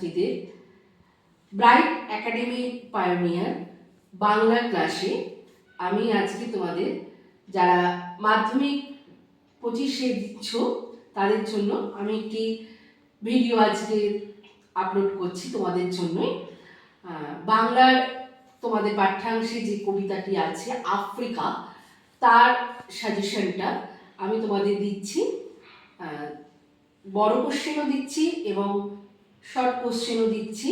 ছাত্রছাত্রীদের bright academy pioneer Bangla ক্লাসে আমি আজকে তোমাদের যারা মাধ্যমিক 25-এ দিচ্ছ তাদের জন্য আমি একটি ভিডিও আজকে আপলোড করছি তোমাদের জন্যই। বাংলার তোমাদের পাঠ্যাংশে যে কবিতাটি আছে আফ্রিকা, তার সাজেশনটা আমি তোমাদের দিচ্ছি। বড় কোশ্চেনও দিচ্ছি এবং শর্ট কোশ্চেনও দিচ্ছি।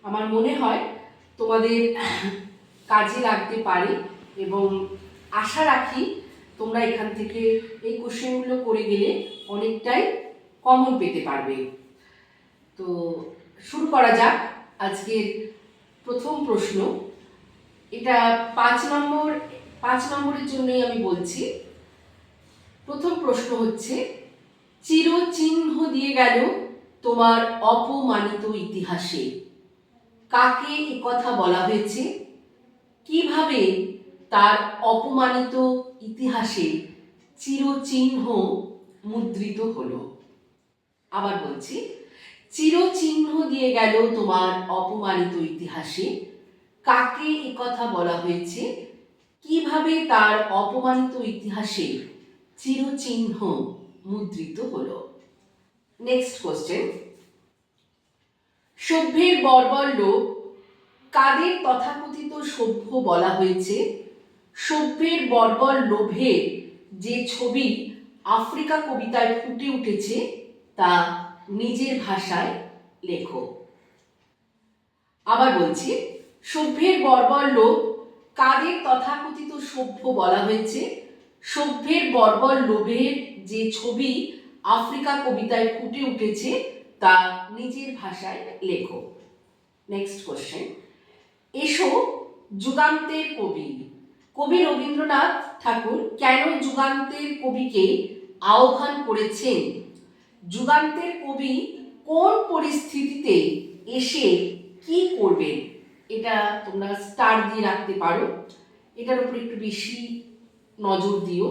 আমার মনে হয় তোমাদের কাজে লাগতে পারে এবং আশা রাখি তোমরা এখান থেকে এই কোশ্চেনগুলো করে গেলে অনেকটাই কমন পেতে পারবে। তো শুরু করা যাক আজকের প্রথম প্রশ্ন। এটা 5 নম্বরের জন্যই আমি বলছি। প্রথম প্রশ্ন হচ্ছে, চিরচিহ্ন দিয়ে গেল তোমার অপমানিত ইতিহাসে, কাকে একথা বলা হয়েছে? কিভাবে তার অপমানিত ইতিহাসে চিরচিহ্ন মুদ্রিত হলো? আবার বলছি, চিরচিহ্ন দিয়ে গেল তোমার অপমানিত ইতিহাসে, কাকে একথা বলা হয়েছে? কিভাবে তার অপমানিত ইতিহাসে চিরচিহ্ন মুদ্রিত হলো? নেক্সট কোশ্চেন, সভ্যের বর্বর লোক কাদের তথাকথিত সভ্য বলা হয়েছে? সভ্যের বর্বর লোভের যে ছবি আফ্রিকা কবিতায় ফুটে উঠেছে তা নিজের ভাষায় লেখো। আবার বলছি, সভ্যের বর্বর লোক কাদের তথাকথিত সভ্য বলা হয়েছে? সভ্যের বর্বর লোভের যে ছবি আফ্রিকা কবিতায় ফুটে উঠেছে তা নিজের ভাষায় লেখো। নেক্সট কোশ্চেন, এসো যুগান্তের কবি। কবি রবীন্দ্রনাথ ঠাকুর কেন যুগান্তের কবিকে আহ্বান করেছেন? যুগান্তের কবি কোন পরিস্থিতিতে এসে কি করবেন? এটা তোমরা স্টার দিয়ে রাখতে পারো, এটার উপর একটু বেশি নজর দিও।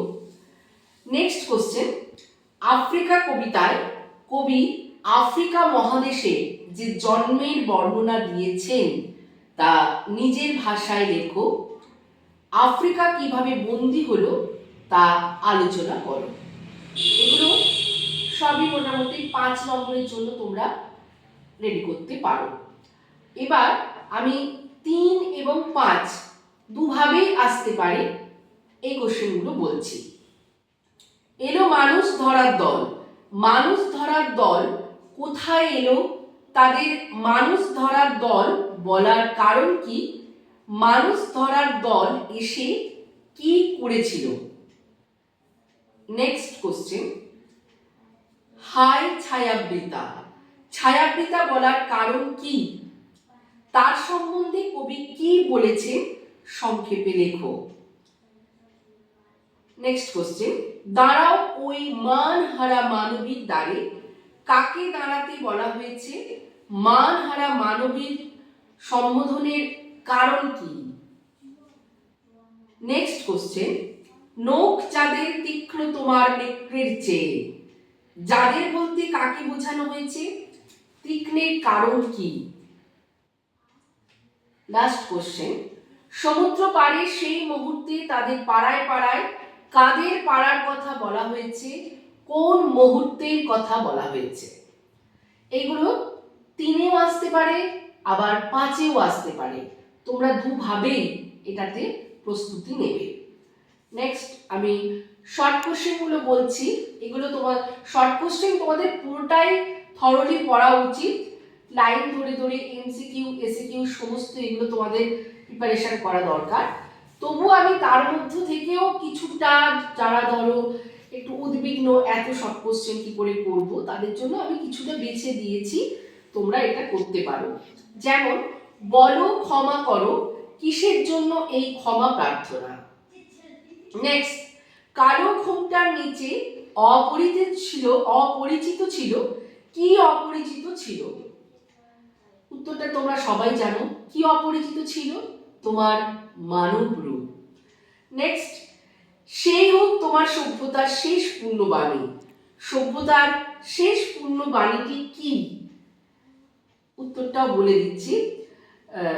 নেক্সট কোশ্চেন, আফ্রিকা কবিতায় কবি আফ্রিকা মহাদেশে যে জন্মের বর্ণনা দিয়েছেন তা নিজের ভাষায় লেখো। আফ্রিকা কিভাবে বন্দী হলো তা আলোচনা করো। এগুলো সবই মোটামুটি 5 নম্বরের জন্য তোমরা রেডি করতে পারো। এবার আমি 3 এবং 5 দুভাবেই আসতে পারে এই কোশ্চেনগুলো বলছি। এলো মানুষ ধরার দল। মানুষ ধরার দল কোথায় এলো? তাদের মানুষ ধরার দল বলার কারণ কি? মানুষ ধরার দল এসে কি করেছিল? নেক্সট কোশ্চেন, হায় ছায়াবৃতা। ছায়াবৃতা বলার কারণ কি? তার সম্বন্ধে কবি কি বলেছেন সংক্ষেপে লেখো। নেক্সট কোশ্চেন, দাঁড়াও ওই মানহারা মানবীর দ্বারে। কাকে দাঁড়াতে বলা হয়েছে? মানহারা মানবীর সম্বোধনের কারণ কি? নেক্সট কোশ্চেন, নখ যাদের তীক্ষ্ণ তোমার নেত্রের চেয়ে। যাদের বলতে কাকে বোঝানো হয়েছে? তীক্ষ্ণের কারণ কি? লাস্ট কোশ্চেন, সমুদ্র পাড়ে সেই মুহূর্তে তাদের পাড়ায় পাড়ায় কাদের পাড়ার কথা বলা হয়েছে? কোন মুহূর্তের কথা বলা হয়েছে? এইগুলো 3-এও আসতে পারে, আবার 5-এও আসতে পারে। তোমরা দুভাবেই এটাতে প্রস্তুতি নেবে। নেক্সট আমি শর্ট কোশ্চেনগুলো বলছি। এগুলো তোমার শর্ট কোশ্চেন তোমাদের পুরোটাই থরলি পড়া উচিত। লাইন ধরে ধরে এমসিকিউ এসিকিউ সমস্ত এগুলো তোমাদের প্রিপারেশন করা দরকার। তবু আমি তার মধ্য থেকেও কিছুটা যারা ধরো একটু উদ্বিগ্ন এত শর্ট কোশ্চেন কি করে করব তাদের জন্য আমি কিছুটা বেছে দিয়েছি, তোমরা এটা করতে পারো। যেমন, বলো ক্ষমা করো, কিসের জন্য এই ক্ষমা প্রার্থনা? নেক্সট, কালো ঘোমটার নিচে অপরিচিত ছিল। কি অপরিচিত ছিল? উত্তরটা তোমরা সবাই জানো। কি অপরিচিত ছিল? তোমার মানব রূপ। নেক্সট, সেই হোক তোমার সভ্যতার শেষ পূর্ণবাণী। সভ্যতার শেষ পূর্ণবাণীটি কি? উত্তরটাও বলে দিচ্ছি।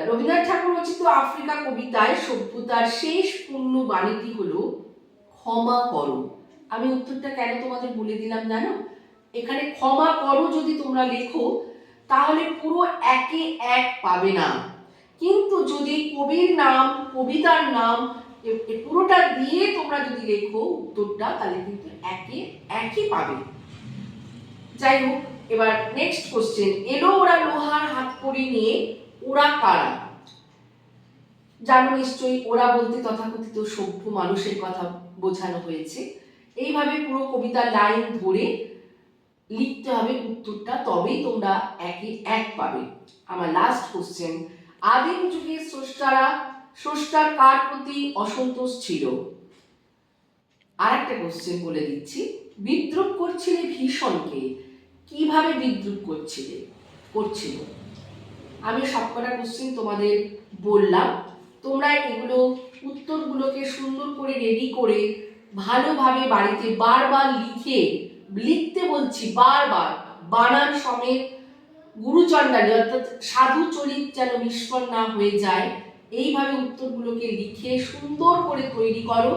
রবীন্দ্রনাথ ঠাকুর রচিত আফ্রিকা কবিতায় সভ্যতার শেষ পূর্ণ বাণীটি হলো ক্ষমা করো। আমি উত্তরটা কেন তোমাদের বলে দিলাম জানো? এখানে ক্ষমা করো যদি তোমরা লেখো তাহলে পুরো একে এক পাবে না, কিন্তু যদি কবির নাম, কবিতার নাম পুরোটা দিয়ে তোমরা যদি লেখো উত্তরটা, তাহলে কিন্তু একে একই পাবে। যাই হোক, এবার নেক্সট কোশ্চেন। এলো ওরা লোহার হাতকড়ি নিয়ে, ওরা কারা? জানো নিশ্চয়ই, ওরা বলতে তথাকথিত সভ্য মানুষের কথা বোঝানো হয়েছে। এইভাবে পুরো কবিতার লাইন ধরে লিখতে হবে উত্তরটা, তবেই তোমরা একে এক পাবে। আমার লাস্ট কোশ্চেন। আদিম যুগে স্রষ্টার কার প্রতি অসন্তোষ ছিল? আর একটা কোশ্চেন বলে দিচ্ছি। বিদ্রুপ করছিলে ভীষণকে, কিভাবে বিদ্রুপ করছিল? আমি সবকটা কোশ্চেন তোমাদের বললাম, তোমরা এগুলো উত্তরগুলোকে সুন্দর করে রেডি করে ভালোভাবে বাড়িতে বারবার লিখতে বলছি, বারবার বানান সমেত গুরুচণ্ডালী অর্থাৎ সাধু চরিত যেন মিশ্রণ না হয়ে যায়, এইভাবে উত্তরগুলোকে লিখে সুন্দর করে তৈরি করো।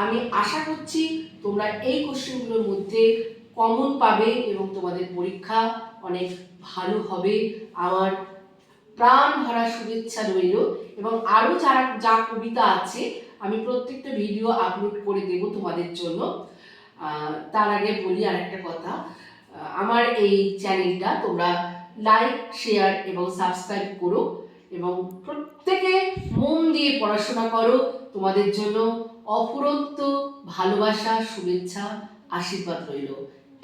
আমি আশা করছি তোমরা এই কোশ্চেনগুলোর মধ্যে কমন পাবে এবং তোমাদের পরীক্ষা অনেক ভালো হবে। আমার প্রাণ ভরা শুভেচ্ছা রইল। এবং আরও যা কবিতা আছে আমি প্রত্যেকটা ভিডিও আপলোড করে দেব তোমাদের জন্য। তার আগে বলি আর একটা কথা, আমার এই চ্যানেলটা তোমরা লাইক, শেয়ার এবং সাবস্ক্রাইব করো এবং প্রত্যেকে মন দিয়ে পড়াশোনা করো। তোমাদের জন্য অফুরন্ত ভালোবাসা, শুভেচ্ছা, আশীর্বাদ রইল।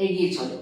এগিয়ে চলো।